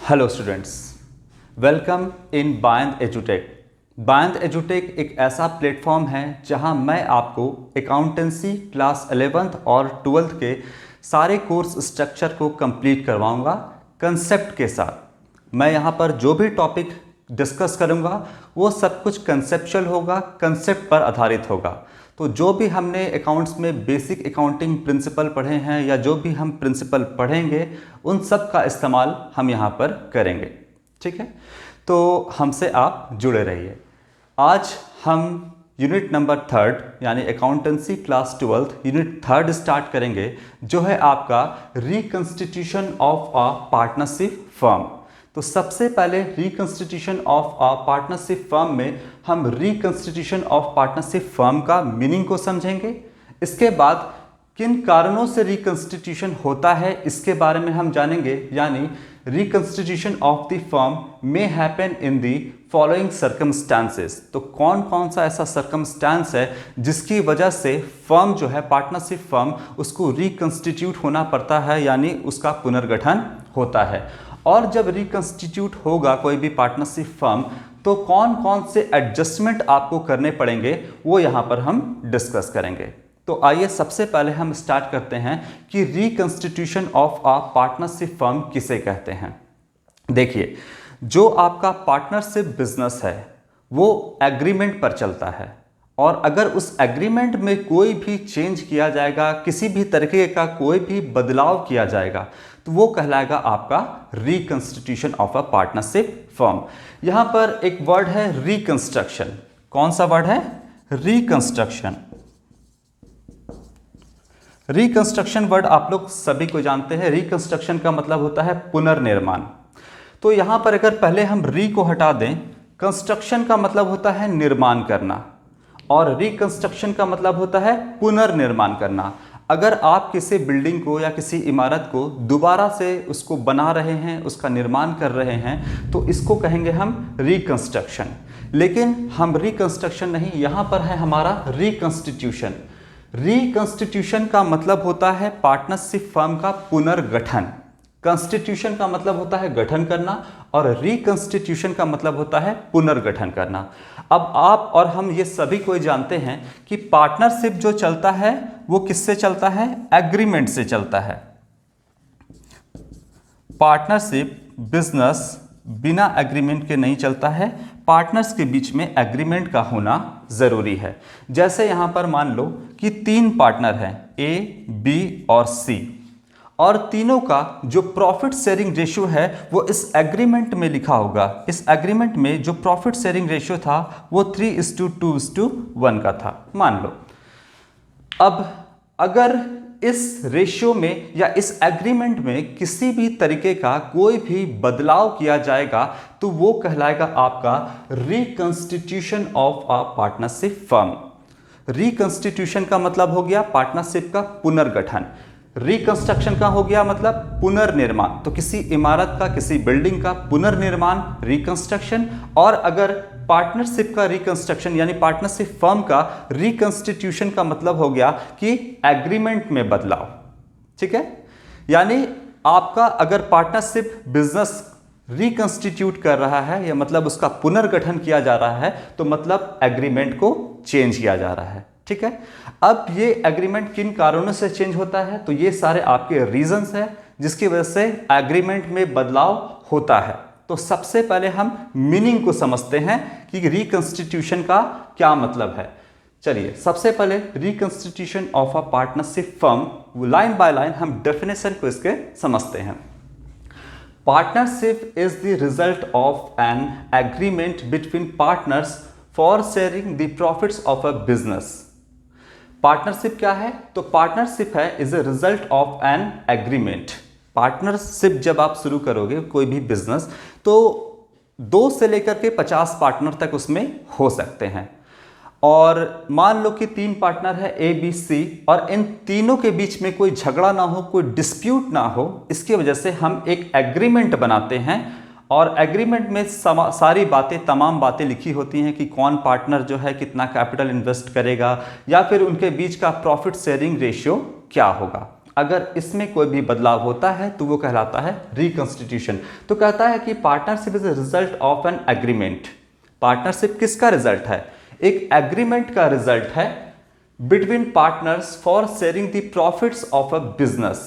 Hello students, welcome in Beyond एजुटेक। Beyond एजुटेक एक ऐसा प्लेटफॉर्म है जहां मैं आपको अकाउंटेंसी क्लास 11th और 12th के सारे कोर्स स्ट्रक्चर को कंप्लीट करवाऊंगा कंसेप्ट के साथ। मैं यहां पर जो भी टॉपिक डिस्कस करूंगा वो सब कुछ कंसेप्चुअल होगा, कंसेप्ट पर आधारित होगा। तो जो भी हमने अकाउंट्स में बेसिक अकाउंटिंग प्रिंसिपल पढ़े हैं या जो भी हम प्रिंसिपल पढ़ेंगे उन सब का इस्तेमाल हम यहाँ पर करेंगे। ठीक है, तो हमसे आप जुड़े रहिए। आज हम यूनिट नंबर 3 यानी accountancy class 12th unit 3 start करेंगे, जो है आपका reconstitution of a partnership firm. तो सबसे पहले reconstitution of a partnership firm में हम रिकंस्टिट्यूशन ऑफ पार्टनरशिप फर्म का मीनिंग को समझेंगे। इसके बाद किन कारणों से रिकंस्टिट्यूशन होता है इसके बारे में हम जानेंगे, यानी reconstitution of the firm may happen in the following circumstances. तो कौन कौन सा ऐसा सर्कमस्टांस है जिसकी वजह से फर्म जो है पार्टनरशिप फर्म उसको रिकंस्टिट्यूट होना पड़ता है, यानी उसका पुनर्गठन होता है। और जब रिकंस्टिट्यूट होगा कोई भी पार्टनरशिप फर्म तो कौन कौन से एडजस्टमेंट आपको करने पड़ेंगे वो यहाँ पर हम डिस्कस करेंगे। तो आइए सबसे पहले हम स्टार्ट करते हैं कि reconstitution of a partnership firm किसे कहते हैं। देखिए, जो आपका पार्टनरशिप बिजनेस है वो एग्रीमेंट पर चलता है, और अगर उस एग्रीमेंट में कोई भी चेंज किया जाएगा, किसी भी तरीके का कोई भी बदलाव किया जाएगा, तो वो कहलाएगा आपका reconstitution of a partnership firm. यहां पर एक वर्ड है रिकंस्ट्रक्शन। कौन सा वर्ड है? रिकंस्ट्रक्शन। रिकंस्ट्रक्शन वर्ड आप लोग सभी को जानते हैं। रिकंस्ट्रक्शन का मतलब होता है पुनर्निर्माण। तो यहां पर अगर पहले हम री को हटा दें, कंस्ट्रक्शन का मतलब होता है निर्माण करना और रिकंस्ट्रक्शन का मतलब होता है पुनर्निर्माण करना। अगर आप किसी बिल्डिंग को या किसी इमारत को दोबारा से उसको बना रहे हैं, उसका निर्माण कर रहे हैं, तो इसको कहेंगे हम रिकंस्ट्रक्शन। लेकिन हम रिकंस्ट्रक्शन नहीं, यहाँ पर है हमारा रिकंस्टिट्यूशन। रिकंस्टिट्यूशन का मतलब होता है पार्टनरशिप फर्म का पुनर्गठन। कंस्टिट्यूशन का मतलब होता है गठन करना और रिकंस्टिट्यूशन का मतलब होता है पुनर्गठन करना। अब आप और हम ये सभी कोई जानते हैं कि पार्टनरशिप जो चलता है वो किससे चलता है? एग्रीमेंट से चलता है। पार्टनरशिप बिजनेस बिना एग्रीमेंट के नहीं चलता है। पार्टनर्स के बीच में एग्रीमेंट का होना जरूरी है। जैसे यहां पर मान लो कि 3 पार्टनर हैं, ए, बी और सी, और तीनों का जो प्रॉफिट शेयरिंग रेशियो है वो इस एग्रीमेंट में लिखा होगा। इस एग्रीमेंट में जो प्रॉफिट शेयरिंग रेशियो था वो 3:2:1 का था, मान लो। अब अगर इस रेशियो में या इस एग्रीमेंट में किसी भी तरीके का कोई भी बदलाव किया जाएगा तो वो कहलाएगा आपका reconstitution of a partnership firm. Reconstitution का मतलब हो गया पार्टनरशिप का पुनर्गठन। रिकंस्ट्रक्शन का हो गया मतलब पुनर्निर्माण। तो किसी इमारत का, किसी बिल्डिंग का पुनर्निर्माण रिकंस्ट्रक्शन, और अगर पार्टनरशिप का रिकंस्ट्रक्शन यानी पार्टनरशिप फर्म का रिकंस्टिट्यूशन का मतलब हो गया कि एग्रीमेंट में बदलाव। ठीक है, यानी आपका अगर पार्टनरशिप बिजनेस रिकंस्टिट्यूट कर रहा है या मतलब उसका पुनर्गठन किया जा रहा है तो मतलब एग्रीमेंट को चेंज किया जा रहा है। ठीक है, अब ये एग्रीमेंट किन कारणों से चेंज होता है, तो ये सारे आपके रीजंस हैं जिसकी वजह से एग्रीमेंट में बदलाव होता है। तो सबसे पहले हम मीनिंग को समझते हैं कि रिकंस्टिट्यूशन का क्या मतलब है। चलिए, सबसे पहले reconstitution of a partnership firm line by line हम डेफिनेशन को इसके समझते हैं। Partnership is the result of an agreement between partners for sharing the profits of a business. Partnership क्या है? तो पार्टनरशिप है is a result of an agreement. Partnership जब आप शुरू करोगे कोई भी बिजनेस तो 2 से लेकर के 50 पार्टनर तक उसमें हो सकते हैं, और मान लो कि 3 पार्टनर है ए, बी, सी, और इन तीनों के बीच में कोई झगड़ा ना हो, कोई डिस्प्यूट ना हो, इसकी वजह से हम एक एग्रीमेंट बनाते हैं। और एग्रीमेंट में सारी बातें, तमाम बातें लिखी होती हैं कि कौन पार्टनर जो है कितना कैपिटल इन्वेस्ट करेगा या फिर उनके बीच का प्रॉफिट शेयरिंग रेशियो क्या होगा। अगर इसमें कोई भी बदलाव होता है तो वो कहलाता है रिकंस्टिट्यूशन। तो कहता है कि partnership is a result of an agreement. Partnership किसका रिजल्ट है? एक एग्रीमेंट का रिजल्ट है between partners for sharing the profits of a business.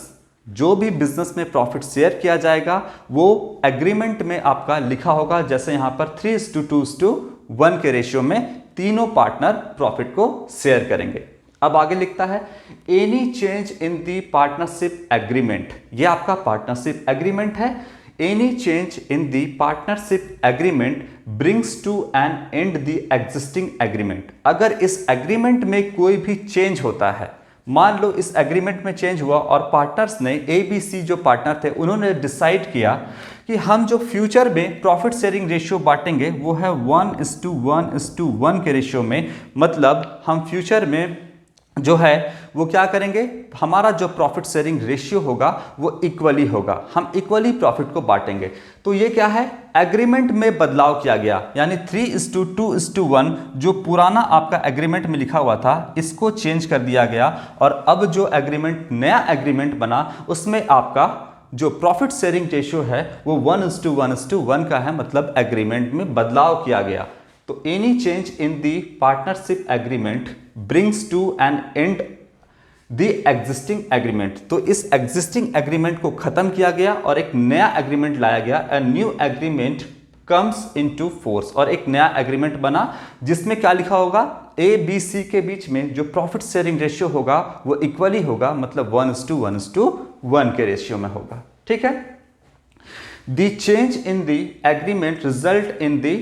जो भी बिजनेस में प्रॉफिट शेयर किया जाएगा वो एग्रीमेंट में आपका लिखा होगा, जैसे यहां पर 3:2:1 के रेशियो में तीनों पार्टनर प्रॉफिट को शेयर करेंगे। अब आगे लिखता है any change in the partnership agreement. ये आपका पार्टनरशिप एग्रीमेंट है। Any change in the partnership agreement brings to an end the existing agreement. अगर इस एग्रीमेंट में कोई भी चेंज होता है, मान लो इस एग्रीमेंट में चेंज हुआ और पार्टनर्स ने ABC जो पार्टनर थे उन्होंने डिसाइड किया कि हम जो फ्यूचर में प्रॉफिट शेयरिंग रेशियो बांटेंगे वो है 1:1:1 के रेशियो में। मतलब हम फ्यूचर में जो है वो क्या करेंगे, हमारा जो प्रॉफिट शेयरिंग रेशियो होगा वो इक्वली होगा, हम इक्वली प्रॉफिट को बांटेंगे। तो ये क्या है, एग्रीमेंट में बदलाव किया गया, यानी 3:2:1 जो पुराना आपका एग्रीमेंट में लिखा हुआ था इसको चेंज कर दिया गया और अब जो एग्रीमेंट नया एग्रीमेंट बना उसमें आपका जो प्रॉफिट शेयरिंग रेशियो है वो 1:1:1 का है, मतलब एग्रीमेंट में बदलाव किया गया। तो any change in the partnership agreement brings to an end the existing agreement. तो इस एग्जिस्टिंग एग्रीमेंट को खत्म किया गया और एक नया एग्रीमेंट लाया गया। A new agreement comes into force, और एक नया एग्रीमेंट बना जिसमें क्या लिखा होगा, ABC के बीच में जो प्रॉफिट शेयरिंग रेशियो होगा वो इक्वली होगा, मतलब 1:1:1 के रेशियो में होगा। ठीक है। The change in the agreement result in the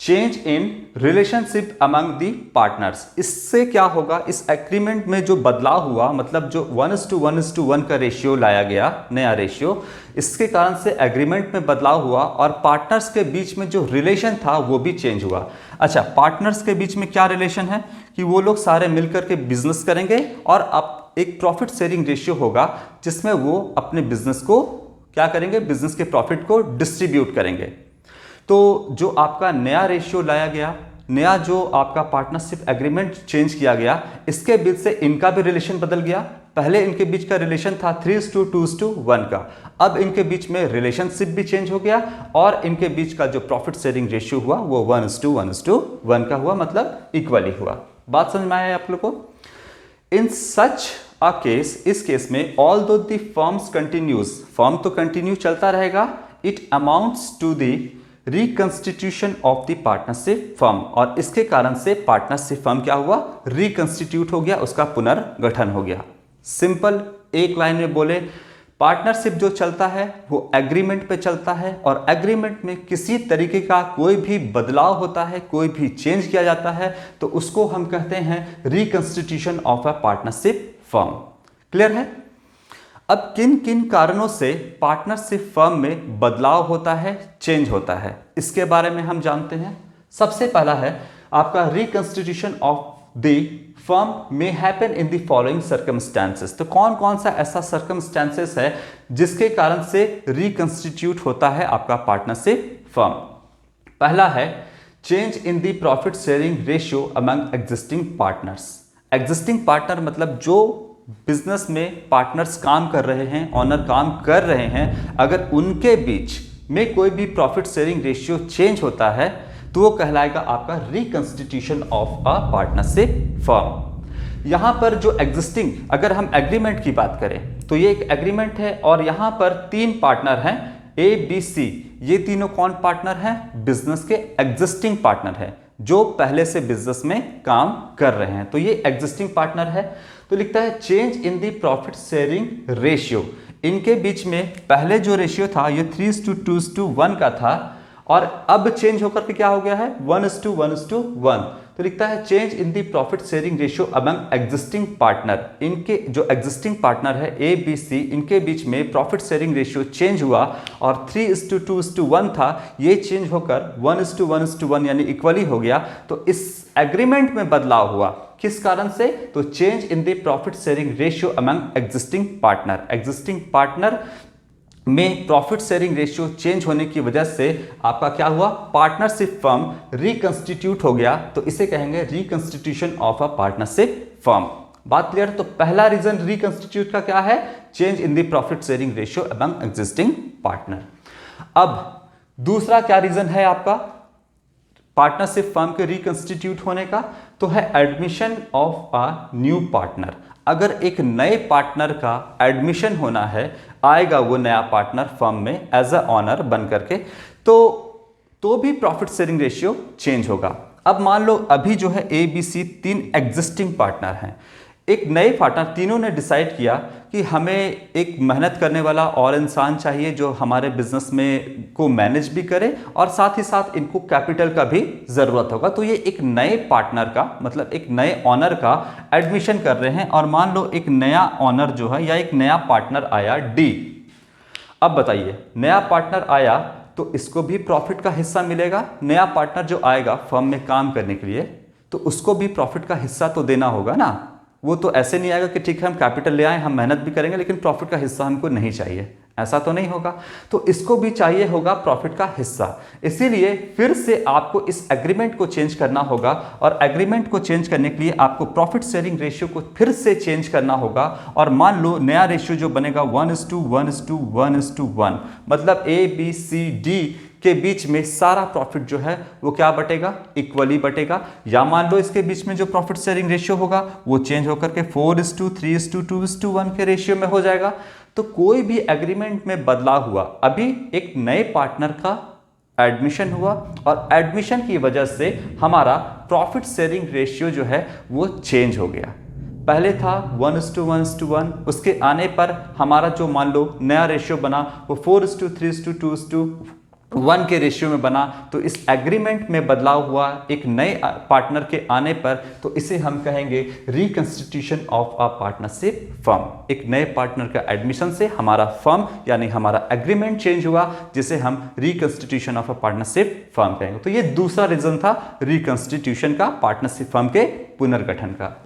change in relationship among the partners. इससे क्या होगा, इस एग्रीमेंट में जो बदलाव हुआ, मतलब जो 1:1:1 का रेशियो लाया गया, नया रेशियो, इसके कारण से एग्रीमेंट में बदलाव हुआ और पार्टनर्स के बीच में जो रिलेशन था वो भी चेंज हुआ। अच्छा, पार्टनर्स के बीच में क्या रिलेशन है कि वो लोग सारे मिलकर के बिजनेस करेंगे और अब एक प्रॉफिट शेयरिंग रेशियो होगा जिसमें वो अपने बिजनेस को क्या करेंगे, बिजनेस के प्रॉफिट को डिस्ट्रीब्यूट करेंगे। तो जो आपका नया रेशियो लाया गया, नया जो आपका पार्टनरशिप एग्रीमेंट चेंज किया गया, इसके बीच से इनका भी रिलेशन बदल गया। पहले इनके बीच का रिलेशन था 3:2:1 का, अब इनके बीच में रिलेशनशिप भी चेंज हो गया और इनके बीच का जो प्रॉफिट शेयरिंग रेशियो हुआ वो 1:1:1 का हुआ, मतलब इक्वली हुआ। बात समझ में आया आप लोग को? इन सच अ केस, इस केस में although the firms continues, firm तो कंटिन्यू चलता रहेगा, it amounts to the reconstitution of the partnership firm, और इसके कारण से पार्टनरशिप फर्म क्या हुआ, रिकंस्टिट्यूट हो गया, उसका पुनर्गठन हो गया। सिंपल एक लाइन में बोले, पार्टनरशिप जो चलता है वो एग्रीमेंट पे चलता है और एग्रीमेंट में किसी तरीके का कोई भी बदलाव होता है, कोई भी चेंज किया जाता है तो उसको हम कहते हैं reconstitution of a partnership firm. Clear है? अब किन किन कारणों से पार्टनरशिप फर्म में बदलाव होता है, चेंज होता है, इसके बारे में हम जानते हैं। सबसे पहला है आपका रिकंस्टिट्यूशन ऑफ द फर्म में happen in the following circumstances. तो कौन कौन सा ऐसा सर्कमस्टेंसेस है जिसके कारण से रिकंस्टिट्यूट होता है आपका पार्टनरशिप फर्म? पहला है change in the profit sharing ratio among existing partners. Existing partner मतलब जो बिजनेस में पार्टनर्स काम कर रहे हैं, ऑनर काम कर रहे हैं, अगर उनके बीच में कोई भी प्रॉफिट शेयरिंग रेशियो चेंज होता है तो वो कहलाएगा आपका reconstitution of a partnership firm. यहां पर जो एग्जिस्टिंग, अगर हम एग्रीमेंट की बात करें तो ये एक एग्रीमेंट है और यहां पर 3 पार्टनर हैं ABC। ये तीनों कौन पार्टनर हैं? बिजनेस के एग्जिस्टिंग पार्टनर हैं जो पहले से बिजनेस में काम कर रहे हैं, तो ये एग्जिस्टिंग पार्टनर है। तो लिखता है change in the profit sharing ratio. इनके बीच में पहले जो रेशियो था ये 3:2:1 का था और अब चेंज होकर के क्या हो गया है, 1:1:1। तो लिखता है change in the profit sharing ratio among existing partner. इनके जो एग्जिस्टिंग पार्टनर है ABC, इनके बीच में प्रॉफिट शेयरिंग रेशियो चेंज हुआ और 3:2:1 था, ये चेंज होकर 1:1:1 यानी इक्वली हो गया। तो इस एग्रीमेंट में बदलाव हुआ, किस कारण से? तो change in the profit sharing ratio among existing partner. Existing partner में प्रॉफिट शेयरिंग रेशियो चेंज होने की वजह से आपका क्या हुआ, पार्टनरशिप फर्म रिकंस्टिट्यूट हो गया। तो इसे कहेंगे reconstitution of a partnership firm. बात क्लियर? तो पहला रीजन रिकंस्टिट्यूट का क्या है? Change in the profit sharing ratio among existing partner. अब दूसरा क्या रीजन है आपका पार्टनरशिप फर्म के रिकंस्टिट्यूट होने का? तो है admission of a new partner. अगर एक नए पार्टनर का एडमिशन होना है, आएगा वो नया पार्टनर फर्म में एज अ ऑनर बन करके, तो भी प्रॉफिट शेयरिंग रेशियो चेंज होगा। अब मान लो अभी जो है A B C 3 existing partner हैं, एक नए पार्टनर तीनों ने डिसाइड किया कि हमें एक मेहनत करने वाला और इंसान चाहिए जो हमारे बिजनेस में को मैनेज भी करे और साथ ही साथ इनको कैपिटल का भी ज़रूरत होगा। तो ये एक नए पार्टनर का मतलब एक नए ऑनर का एडमिशन कर रहे हैं और मान लो एक नया ऑनर जो है या एक नया पार्टनर आया डी। अब बताइए नया पार्टनर आया तो इसको भी प्रॉफिट का हिस्सा मिलेगा। नया पार्टनर जो आएगा फर्म में काम करने के लिए तो उसको भी प्रॉफिट का हिस्सा तो देना होगा ना। वो तो ऐसे नहीं आएगा कि ठीक है हम कैपिटल ले आए, हम मेहनत भी करेंगे लेकिन प्रॉफिट का हिस्सा हमको नहीं चाहिए, ऐसा तो नहीं होगा। तो इसको भी चाहिए होगा प्रॉफिट का हिस्सा। इसीलिए फिर से आपको इस एग्रीमेंट को चेंज करना होगा और एग्रीमेंट को चेंज करने के लिए आपको प्रॉफिट शेयरिंग रेशियो को फिर से चेंज करना होगा। और मान लो नया रेशियो जो बनेगा 1:1:1:1, मतलब ए बी सी डी के बीच में सारा प्रॉफिट जो है वो क्या बटेगा? इक्वली बटेगा। या मान लो इसके बीच में जो प्रॉफिट शेयरिंग रेशियो होगा वो चेंज होकर के 4:3:2:1 के रेशियो में हो जाएगा। तो कोई भी एग्रीमेंट में बदलाव हुआ, अभी एक नए पार्टनर का एडमिशन हुआ और एडमिशन की वजह से हमारा प्रॉफिट शेयरिंग रेशियो जो है वो चेंज हो गया। पहले था 1:1:1, उसके आने पर हमारा जो मान लो नया रेशियो बना वो 4:3:2:1 के रेशियो में बना। तो इस एग्रीमेंट में बदलाव हुआ एक नए पार्टनर के आने पर, तो इसे हम कहेंगे reconstitution of a partnership firm. एक नए पार्टनर का एडमिशन से हमारा फर्म यानी हमारा एग्रीमेंट चेंज हुआ, जिसे हम reconstitution of a partnership firm कहेंगे। तो ये दूसरा रीजन था रिकंस्टिट्यूशन का, पार्टनरशिप फर्म के पुनर्गठन का।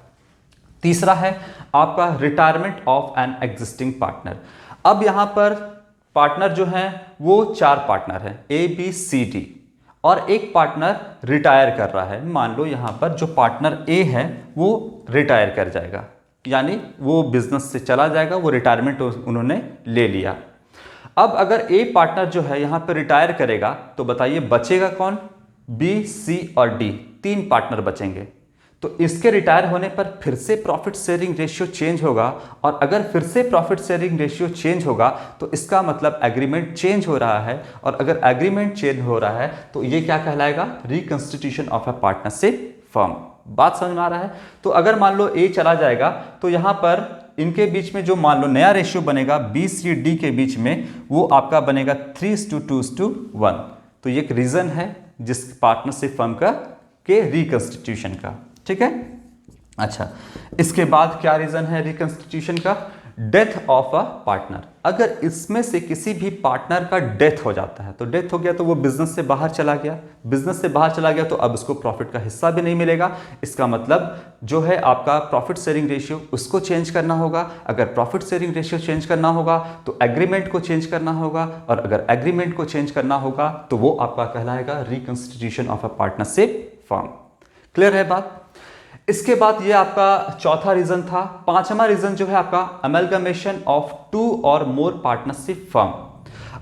तीसरा है आपका retirement of an existing partner. अब यहां पर पार्टनर जो है वो 4 पार्टनर हैं ए बी सी डी और एक पार्टनर रिटायर कर रहा है। मान लो यहां पर जो पार्टनर ए है वो रिटायर कर जाएगा, यानी वो बिजनेस से चला जाएगा, वो रिटायरमेंट उन्होंने ले लिया। अब अगर ए पार्टनर जो है यहां पर रिटायर करेगा तो बताइए बचेगा कौन? बी सी और डी, 3 पार्टनर बचेंगे। तो इसके रिटायर होने पर फिर से प्रॉफिट शेयरिंग रेशियो चेंज होगा और अगर फिर से प्रॉफिट शेयरिंग रेशियो चेंज होगा तो इसका मतलब एग्रीमेंट चेंज हो रहा है। और अगर एग्रीमेंट चेंज हो रहा है तो ये क्या कहलाएगा? Reconstitution of a partnership firm. बात समझ में आ रहा है? तो अगर मान लो ए चला जाएगा तो यहां पर इनके बीच में जो मान लो नया रेशियो बनेगा बी सी डी के बीच में, वो आपका बनेगा 3:2:1। तो ये एक रीजन है जिस पार्टनरशिप फर्म का के रिकंस्टिट्यूशन का, ठीक है। अच्छा, इसके बाद क्या रीजन है रिकंस्टिट्यूशन का? Death of a partner. अगर इसमें से किसी भी पार्टनर का डेथ हो जाता है, तो डेथ हो गया तो वो बिजनेस से बाहर चला गया, बिजनेस से बाहर चला गया तो अब उसको प्रॉफिट का हिस्सा भी नहीं मिलेगा। इसका मतलब जो है आपका प्रॉफिट शेयरिंग रेशियो उसको चेंज करना होगा। अगर प्रॉफिट शेयरिंग रेशियो चेंज करना होगा तो एग्रीमेंट को चेंज करना होगा, और अगर एग्रीमेंट को चेंज करना होगा तो वो आपका कहलाएगा reconstitution of a partnership firm. Clear है बात? इसके बाद ये आपका चौथा रीजन था। पांचवा रीजन जो है आपका अमेलगमेशन ऑफ 2 और मोर पार्टनरशिप फर्म।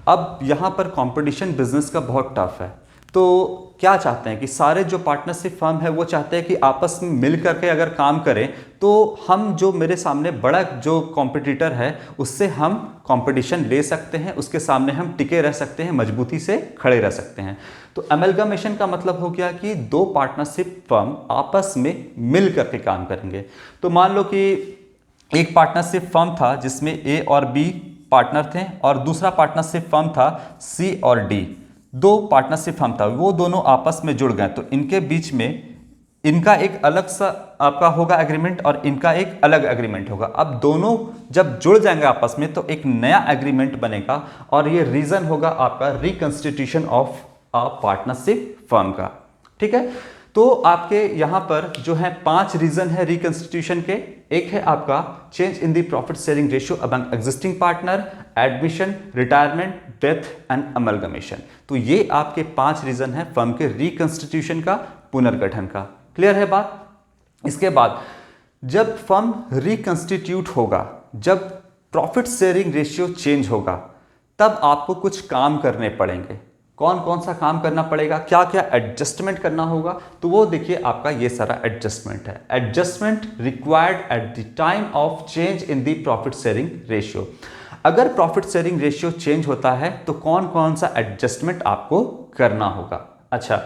अब यहां पर कंपटीशन बिजनेस का बहुत टफ है, तो क्या चाहते हैं कि सारे जो पार्टनरशिप फर्म है वो चाहते हैं कि आपस में मिल करके अगर काम करें तो हम जो मेरे सामने बड़ा जो कॉम्पिटिटर है उससे हम कंपटीशन ले सकते हैं, उसके सामने हम टिके रह सकते हैं, मजबूती से खड़े रह सकते हैं। तो अमेलगमेशन का मतलब हो गया कि 2 पार्टनरशिप फर्म आपस में मिल करके काम करेंगे। तो मान लो कि एक पार्टनरशिप फर्म था जिसमें ए और बी पार्टनर थे और दूसरा पार्टनरशिप फर्म था सी और डी। 2 पार्टनरशिप फर्म था, वो दोनों आपस में जुड़ गए तो इनके बीच में इनका एक अलग सा आपका होगा एग्रीमेंट और इनका एक अलग एग्रीमेंट होगा। अब दोनों जब जुड़ जाएंगे आपस में तो एक नया एग्रीमेंट बनेगा और ये रीजन होगा आपका reconstitution of a partnership firm का, ठीक है। तो आपके यहां पर जो है 5 रीजन है रिकंस्टिट्यूशन के। एक है आपका change in the profit sharing ratio among existing partner, admission, retirement, death and amalgamation. तो ये आपके 5 रीजन है फर्म के रिकंस्टिट्यूशन का, पुनर्गठन का। क्लियर है बात? इसके बाद जब फर्म रिकंस्टिट्यूट होगा, जब प्रॉफिट शेयरिंग रेशियो चेंज होगा, तब आपको कुछ काम करने पड़ेंगे। कौन कौन सा काम करना पड़ेगा, क्या क्या एडजस्टमेंट करना होगा, तो वो देखिए आपका ये सारा एडजस्टमेंट है। Adjustment required at the time of change in the profit sharing ratio. अगर प्रॉफिट शेयरिंग रेशियो चेंज होता है तो कौन कौन सा एडजस्टमेंट आपको करना होगा। अच्छा,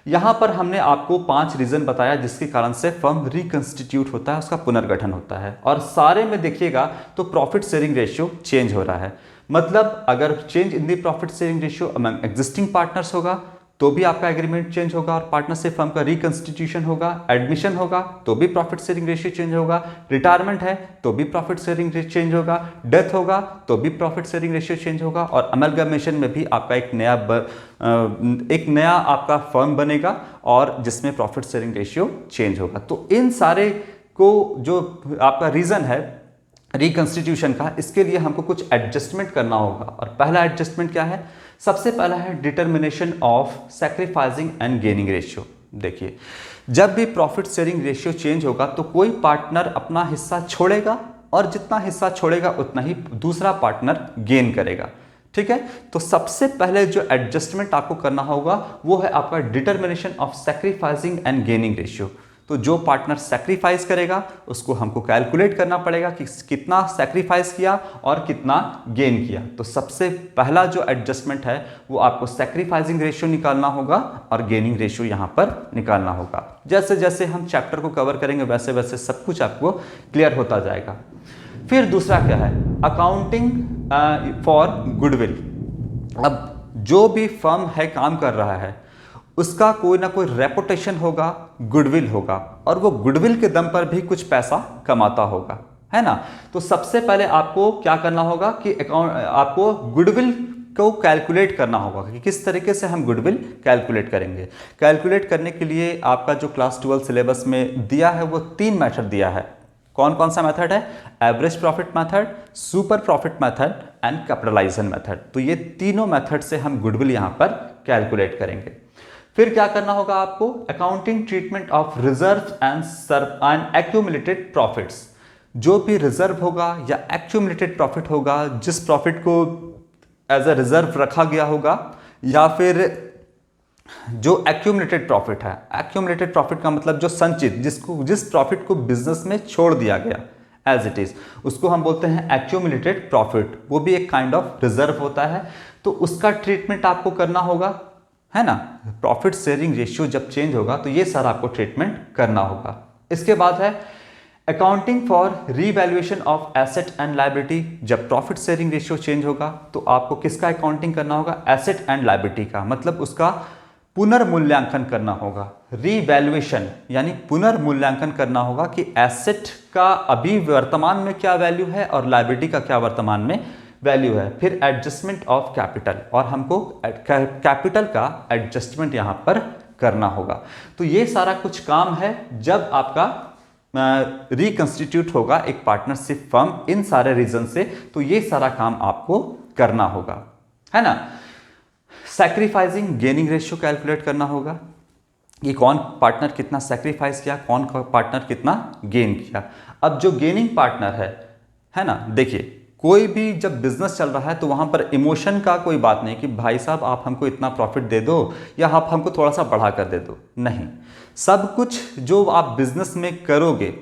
यहां पर हमने आपको 5 रीजन बताया जिसके कारण से फर्म रिकंस्टिट्यूट होता है, उसका पुनर्गठन होता है, और सारे में देखिएगा तो प्रॉफिट शेयरिंग रेशियो चेंज हो रहा है। मतलब अगर change in the profit sharing ratio among existing partners होगा तो भी आपका एग्रीमेंट चेंज होगा और पार्टनरशिप फर्म का रिकंस्टिट्यूशन होगा। एडमिशन होगा तो भी प्रॉफिट शेयरिंग रेशियो चेंज होगा। रिटायरमेंट है तो भी प्रॉफिट शेयरिंग चेंज होगा। डेथ होगा तो भी प्रॉफिट शेयरिंग रेशियो चेंज होगा। और अमलगमेशन में भी आपका एक नया आपका फर्म बनेगा और जिसमें प्रॉफिट शेयरिंग रेशियो चेंज होगा। तो इन सारे को जो आपका रीजन है रिकंस्टिट्यूशन का, इसके लिए हमको कुछ एडजस्टमेंट करना होगा। और पहला एडजस्टमेंट क्या है, सबसे पहला है determination of sacrificing and gaining ratio. देखिए, जब भी प्रॉफिट शेयरिंग रेशियो चेंज होगा तो कोई पार्टनर अपना हिस्सा छोड़ेगा और जितना हिस्सा छोड़ेगा उतना ही दूसरा पार्टनर गेन करेगा। ठीक है, तो सबसे पहले जो एडजस्टमेंट आपको करना होगा वो है आपका determination of sacrificing and gaining ratio. तो जो पार्टनर सैक्रिफाइस करेगा उसको हमको कैलकुलेट करना पड़ेगा कि कितना सैक्रिफाइस किया और कितना गेन किया। तो सबसे पहला जो एडजस्टमेंट है वो आपको सैक्रिफाइसिंग रेशियो निकालना होगा और गेनिंग रेशियो यहां पर निकालना होगा। जैसे जैसे हम चैप्टर को कवर करेंगे वैसे वैसे सब कुछ आपको क्लियर होता जाएगा। फिर दूसरा क्या है, अकाउंटिंग फॉर गुडविल। अब जो भी फर्म है काम कर रहा है उसका कोई ना कोई रेपुटेशन होगा, गुडविल होगा, और वो गुडविल के दम पर भी कुछ पैसा कमाता होगा, है ना। तो सबसे पहले आपको क्या करना होगा कि आपको गुडविल को कैलकुलेट करना होगा कि किस तरीके से हम गुडविल कैलकुलेट करेंगे। कैलकुलेट करने के लिए आपका जो क्लास 12 सिलेबस में दिया है वो 3 मेथड दिया है। कौन कौन सा मेथड है, average profit method, super profit method and capitalisation method. तो ये तीनों मेथड से हम गुडविल यहां पर कैलकुलेट करेंगे। फिर क्या करना होगा आपको, accounting treatment of reserve and accumulated profits. जो भी रिजर्व होगा या एक्यूमुलेटेड प्रॉफिट होगा, जिस प्रॉफिट को एज अ रिजर्व रखा गया होगा, या फिर जो एक्यूमुलेटेड प्रॉफिट है, एक्यूमुलेटेड प्रॉफिट का मतलब जो संचित, जिस प्रॉफिट को बिजनेस में छोड़ दिया गया एज इट इज, उसको हम बोलते हैं एक्यूमुलेटेड प्रॉफिट। वो भी एक काइंड ऑफ रिजर्व होता है, तो उसका ट्रीटमेंट आपको करना होगा, है ना। प्रॉफिट शेयरिंग रेशियो जब चेंज होगा तो ये सारा आपको ट्रीटमेंट करना होगा। इसके बाद है accounting for revaluation of asset and liability. जब प्रॉफिट शेयरिंग रेशियो चेंज होगा तो आपको किसका अकाउंटिंग करना होगा, एसेट एंड लायबिलिटी का, मतलब उसका पुनर्मूल्यांकन करना होगा। रीवैल्यूएशन यानी पुनर्मूल्यांकन करना होगा कि एसेट का अभी वर्तमान में क्या वैल्यू है और लायबिलिटी का क्या वर्तमान में वैल्यू है। फिर एडजस्टमेंट ऑफ कैपिटल, और हमको कैपिटल का एडजस्टमेंट यहां पर करना होगा। तो ये सारा कुछ काम है जब आपका रिकंस्टिट्यूट होगा एक पार्टनरशिप फर्म इन सारे रीजन से, तो ये सारा काम आपको करना होगा, है ना। सैक्रिफाइसिंग गेनिंग रेशियो कैलकुलेट करना होगा कि कौन पार्टनर कितना सैक्रिफाइस किया, कौन पार्टनर कितना गेन किया। अब जो गेनिंग पार्टनर है ना, देखिए कोई भी जब बिजनेस चल रहा है तो वहां पर इमोशन का कोई बात नहीं कि भाई साहब आप हमको इतना प्रॉफिट दे दो या आप हमको थोड़ा सा बढ़ा कर दे दो, नहीं। सब कुछ जो आप बिजनेस में करोगे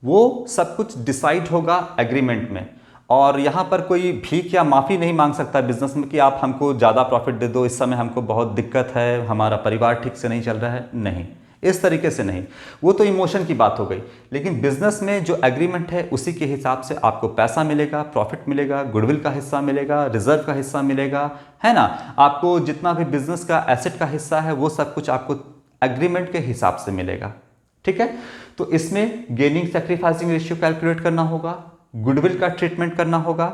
वो सब कुछ डिसाइड होगा एग्रीमेंट में, और यहाँ पर कोई भीख या माफ़ी नहीं मांग सकता बिजनेस में कि आप हमको ज़्यादा प्रॉफिट दे दो, इस समय हमको बहुत दिक्कत है, हमारा परिवार ठीक से नहीं चल रहा है, नहीं, इस तरीके से नहीं। वो तो इमोशन की बात हो गई, लेकिन बिजनेस में जो एग्रीमेंट है उसी के हिसाब से आपको पैसा मिलेगा, प्रॉफिट मिलेगा, गुडविल का हिस्सा मिलेगा, रिजर्व का हिस्सा मिलेगा, है ना। आपको जितना भी बिजनेस का एसेट का हिस्सा है वो सब कुछ आपको एग्रीमेंट के हिसाब से मिलेगा, ठीक है। तो इसमें गेनिंग सैक्रिफाइसिंग रेशियो कैलकुलेट करना होगा, गुडविल का ट्रीटमेंट करना होगा।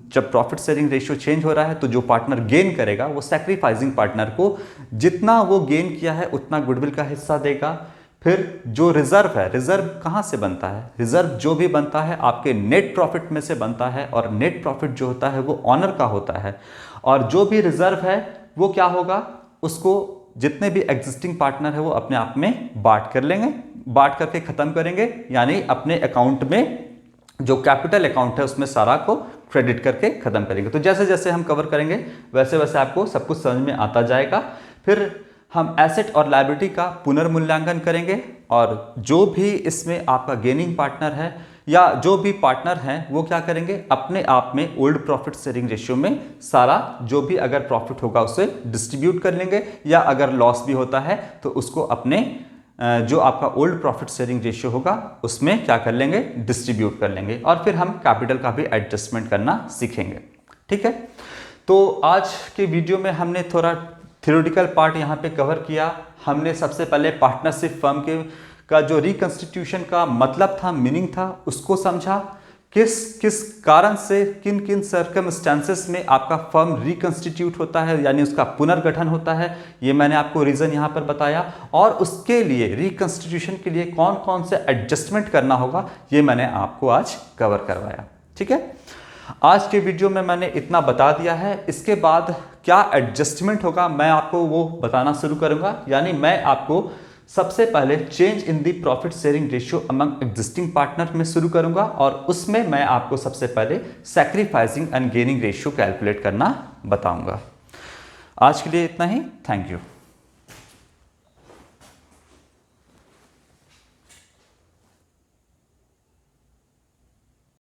जब प्रॉफिट शेयरिंग रेशियो चेंज हो रहा है तो जो पार्टनर गेन करेगा वो सैक्रिफाइसिंग पार्टनर को जितना वो गेन किया है उतना गुडविल का हिस्सा देगा। फिर जो रिजर्व है, रिजर्व कहाँ से बनता है, रिजर्व जो भी बनता है आपके नेट प्रॉफिट में से बनता है, और नेट प्रॉफिट जो होता है वो ऑनर का होता है। और जो भी रिजर्व है वो क्या होगा, उसको जितने भी एग्जिस्टिंग पार्टनर है वो अपने आप में बांट कर लेंगे, बांट करके ख़त्म करेंगे, यानी अपने अकाउंट में जो कैपिटल अकाउंट है उसमें सारा को क्रेडिट करके ख़त्म करेंगे। तो जैसे जैसे हम कवर करेंगे वैसे वैसे आपको सब कुछ समझ में आता जाएगा। फिर हम एसेट और लायबिलिटी का पुनर्मूल्यांकन करेंगे और जो भी इसमें आपका गेनिंग पार्टनर है या जो भी पार्टनर हैं वो क्या करेंगे, अपने आप में ओल्ड प्रॉफिट शेयरिंग रेशियो में सारा जो भी अगर प्रॉफिट होगा उसे डिस्ट्रीब्यूट कर लेंगे, या अगर लॉस भी होता है तो उसको अपने जो आपका ओल्ड प्रॉफिट शेयरिंग रेशियो होगा उसमें क्या कर लेंगे, डिस्ट्रीब्यूट कर लेंगे। और फिर हम कैपिटल का भी एडजस्टमेंट करना सीखेंगे। ठीक है, तो आज के वीडियो में हमने थोड़ा थ्योरेटिकल पार्ट यहाँ पे कवर किया। हमने सबसे पहले पार्टनरशिप फर्म के का जो रिकंस्टिट्यूशन का मतलब था, मीनिंग था, उसको समझा। किस किस कारण से, किन किन सर्कमस्टेंसेस में आपका फर्म रिकंस्टिट्यूट होता है, यानी उसका पुनर्गठन होता है, ये मैंने आपको रीज़न यहाँ पर बताया। और उसके लिए रिकंस्टिट्यूशन के लिए कौन कौन से एडजस्टमेंट करना होगा ये मैंने आपको आज कवर करवाया। ठीक है, आज के वीडियो में मैंने इतना बता दिया है। इसके बाद क्या एडजस्टमेंट होगा मैं आपको वो बताना शुरू करूँगा, यानी मैं आपको सबसे पहले change in the profit sharing ratio among existing partner में शुरू करूंगा और उसमें मैं आपको सबसे पहले sacrificing and gaining ratio calculate करना बताऊंगा। आज के लिए इतना ही। Thank you.